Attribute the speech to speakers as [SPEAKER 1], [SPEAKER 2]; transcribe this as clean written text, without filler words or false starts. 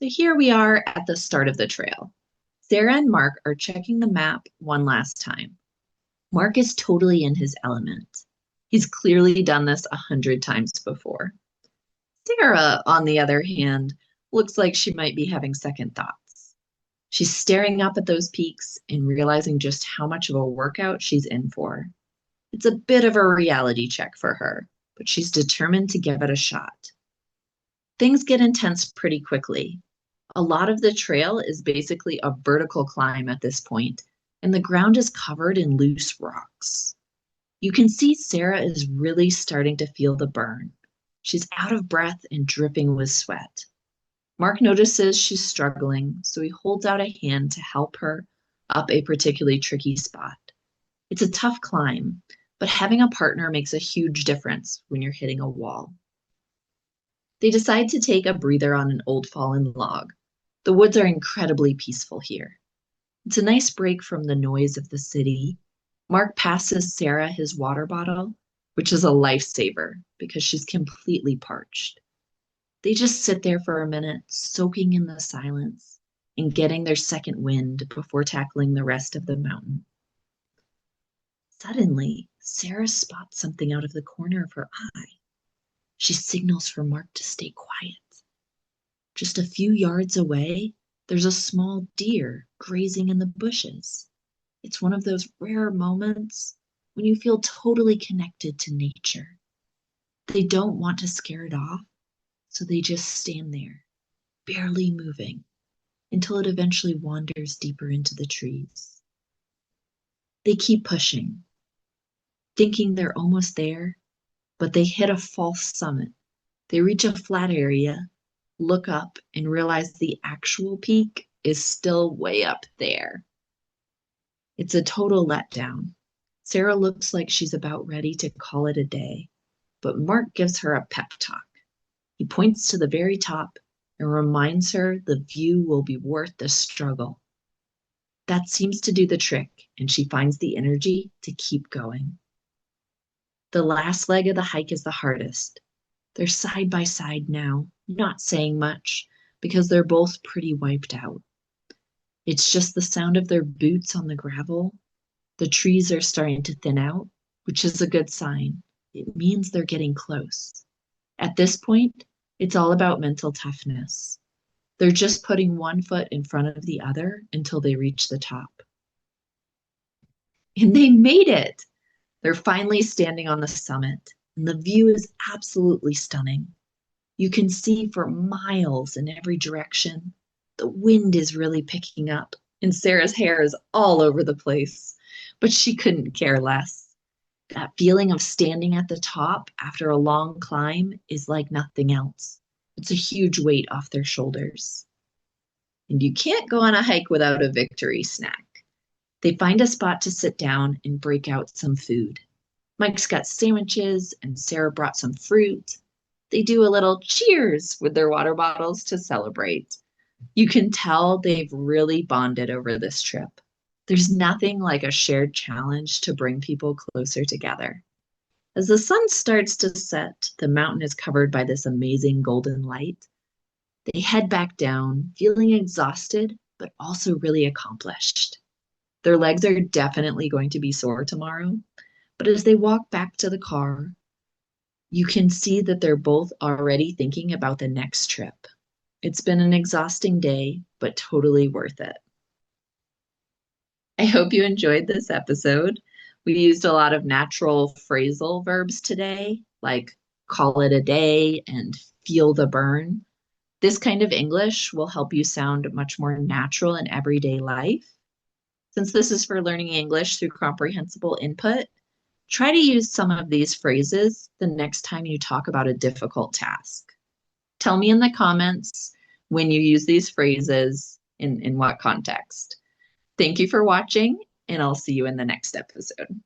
[SPEAKER 1] So here we are at the start of the trail. Sarah and Mark are checking the map one last time. Mark is totally in his element. He's clearly done this 100 times before. Sarah, on the other hand, looks like she might be having second thoughts. She's staring up at those peaks and realizing just how much of a workout she's in for. It's a bit of a reality check for her, but she's determined to give it a shot. Things get intense pretty quickly. A lot of the trail is basically a vertical climb at this point, and the ground is covered in loose rocks. You can see Sarah is really starting to feel the burn. She's out of breath and dripping with sweat. Mark notices she's struggling, so he holds out a hand to help her up a particularly tricky spot. It's a tough climb, but having a partner makes a huge difference when you're hitting a wall. They decide to take a breather on an old fallen log. The woods are incredibly peaceful here. It's a nice break from the noise of the city. Mark passes Sarah his water bottle, which is a lifesaver because she's completely parched. They just sit there for a minute, soaking in the silence and getting their second wind before tackling the rest of the mountain. Suddenly, Sarah spots something out of the corner of her eye. She signals for Mark to stay quiet. Just a few yards away, there's a small deer grazing in the bushes. It's one of those rare moments when you feel totally connected to nature. They don't want to scare it off, so they just stand there, barely moving, until it eventually wanders deeper into the trees. They keep pushing, thinking they're almost there, but they hit a false summit. They reach a flat area, look up, and realize the actual peak is still way up there. It's a total letdown. Sarah looks like she's about ready to call it a day, but Mark gives her a pep talk. He points to the very top and reminds her the view will be worth the struggle. That seems to do the trick, and she finds the energy to keep going. The last leg of the hike is the hardest. They're side by side now, not saying much because they're both pretty wiped out. It's just the sound of their boots on the gravel. The trees are starting to thin out, which is a good sign. It means they're getting close. At this point, it's all about mental toughness. They're just putting one foot in front of the other until they reach the top. And they made it! They're finally standing on the summit, and the view is absolutely stunning. You can see for miles in every direction. The wind is really picking up, and Sarah's hair is all over the place, but she couldn't care less. That feeling of standing at the top after a long climb is like nothing else. It's a huge weight off their shoulders. And you can't go on a hike without a victory snack. They find a spot to sit down and break out some food. Mike's got sandwiches, and Sarah brought some fruit. They do a little cheers with their water bottles to celebrate. You can tell they've really bonded over this trip. There's nothing like a shared challenge to bring people closer together. As the sun starts to set, the mountain is covered by this amazing golden light. They head back down, feeling exhausted, but also really accomplished. Their legs are definitely going to be sore tomorrow, but as they walk back to the car, you can see that they're both already thinking about the next trip. It's been an exhausting day, but totally worth it. I hope you enjoyed this episode. We used a lot of natural phrasal verbs today, like call it a day and feel the burn. This kind of English will help you sound much more natural in everyday life. Since this is for learning English through comprehensible input, try to use some of these phrases the next time you talk about a difficult task. Tell me in the comments when you use these phrases in what context. Thank you for watching, and I'll see you in the next episode.